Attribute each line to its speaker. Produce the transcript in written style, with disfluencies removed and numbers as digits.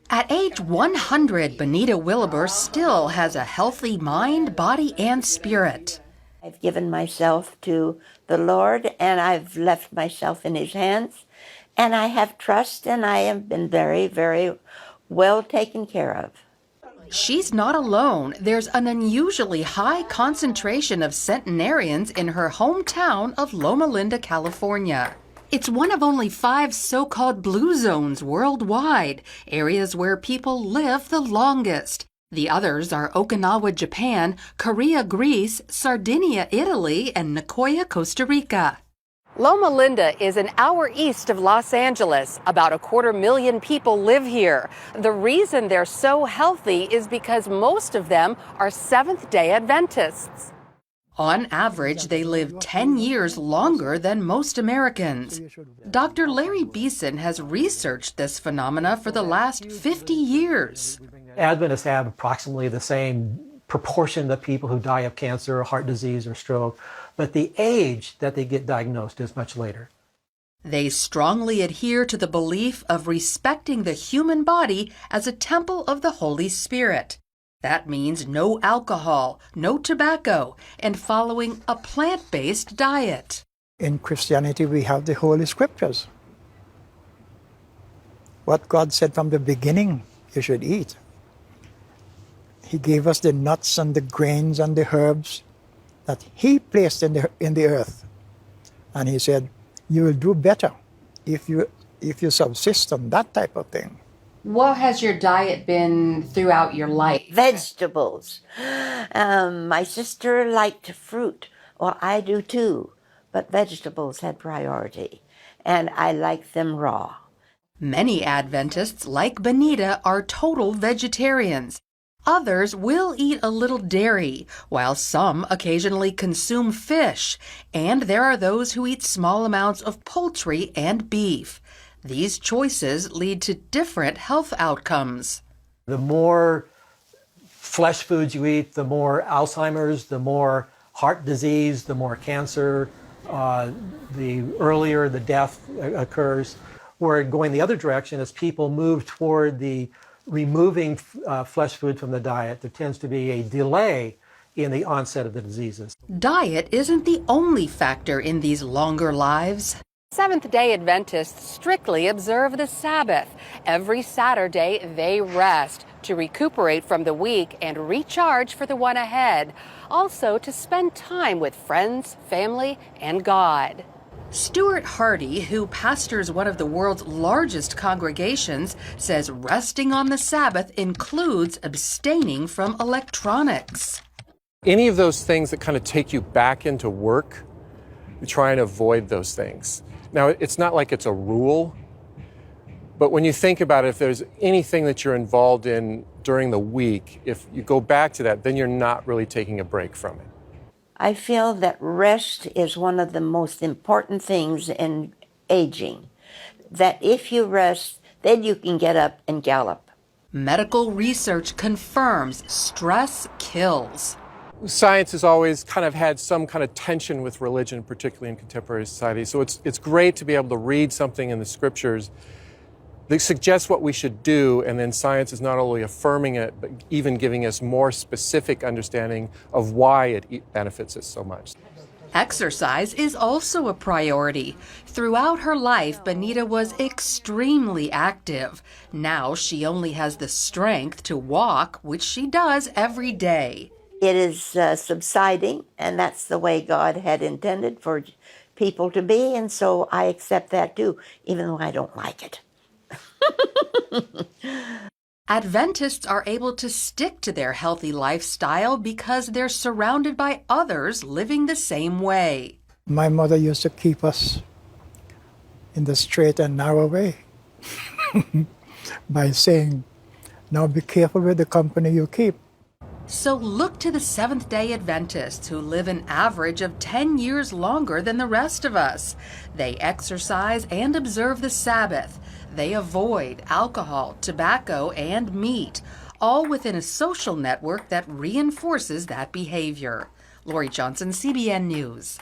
Speaker 1: At age 100, Benita Williber still has a healthy mind, body, and spirit.
Speaker 2: I've given myself to the Lord, and I've left myself in His hands, and I have trust, and I have been very, very well taken care of.
Speaker 1: She's not alone. There's an unusually high concentration of centenarians in her hometown of Loma Linda, California. It's one of only 5 so-called blue zones worldwide, areas where people live the longest. The others are Okinawa, Japan, Korea, Greece, Sardinia, Italy, and Nicoya, Costa Rica. Loma Linda is an hour east of Los Angeles. About 250,000 people live here. The reason they're so healthy is because most of them are Seventh-day Adventists. On average, they live 10 years longer than most Americans. Dr. Larry Beeson has researched this phenomena for the last 50 years.
Speaker 3: Adventists have approximately the same proportion of people who die of cancer, heart disease, or stroke, but the age that they get diagnosed is much later.
Speaker 1: They strongly adhere to the belief of respecting the human body as a temple of the Holy Spirit. That means no alcohol, no tobacco, and following a plant-based diet.
Speaker 4: In Christianity, we have the Holy Scriptures. What God said from the beginning, you should eat. He gave us the nuts and the grains and the herbs that He placed in the earth. And He said, you will do better if you subsist on that type of thing.
Speaker 1: What has your diet been throughout your life?
Speaker 2: Vegetables. My sister liked fruit. Well, I do too, but vegetables had priority, and I like them raw.
Speaker 1: Many Adventists, like Benita, are total vegetarians. Others will eat a little dairy, while some occasionally consume fish, and there are those who eat small amounts of poultry and beef. These choices lead to different health outcomes.
Speaker 3: The more flesh foods you eat, the more Alzheimer's, the more heart disease, the more cancer, the earlier the death occurs. We're going the other direction as people move toward the removing flesh food from the diet. There tends to be a delay in the onset of the diseases.
Speaker 1: Diet isn't the only factor in these longer lives. Seventh-day Adventists strictly observe the Sabbath. Every Saturday, they rest to recuperate from the week and recharge for the one ahead. Also, to spend time with friends, family, and God. Stuart Hardy, who pastors one of the world's largest congregations, says resting on the Sabbath includes abstaining from electronics.
Speaker 5: Any of those things that kind of take you back into work, we try and avoid those things. Now, it's not like it's a rule, but when you think about it, if there's anything that you're involved in during the week, if you go back to that, then you're not really taking a break from it.
Speaker 2: I feel that rest is one of the most important things in aging. That if you rest, then you can get up and gallop.
Speaker 1: Medical research confirms stress kills.
Speaker 5: Science has always kind of had some kind of tension with religion, particularly in contemporary society. So it's great to be able to read something in the scriptures that suggests what we should do, and then science is not only affirming it, but even giving us more specific understanding of why it benefits us so much.
Speaker 1: Exercise is also a priority. Throughout her life, Benita was extremely active. Now she only has the strength to walk, which she does every day.
Speaker 2: It is subsiding, and that's the way God had intended for people to be, and so I accept that too, even though I don't like it.
Speaker 1: Adventists are able to stick to their healthy lifestyle because they're surrounded by others living the same way.
Speaker 4: My mother used to keep us in the straight and narrow way by saying, now be careful with the company you keep.
Speaker 1: So look to the Seventh-day Adventists who live an average of 10 years longer than the rest of us. They exercise and observe the Sabbath. They avoid alcohol, tobacco, and meat, all within a social network that reinforces that behavior. Lori Johnson, CBN News.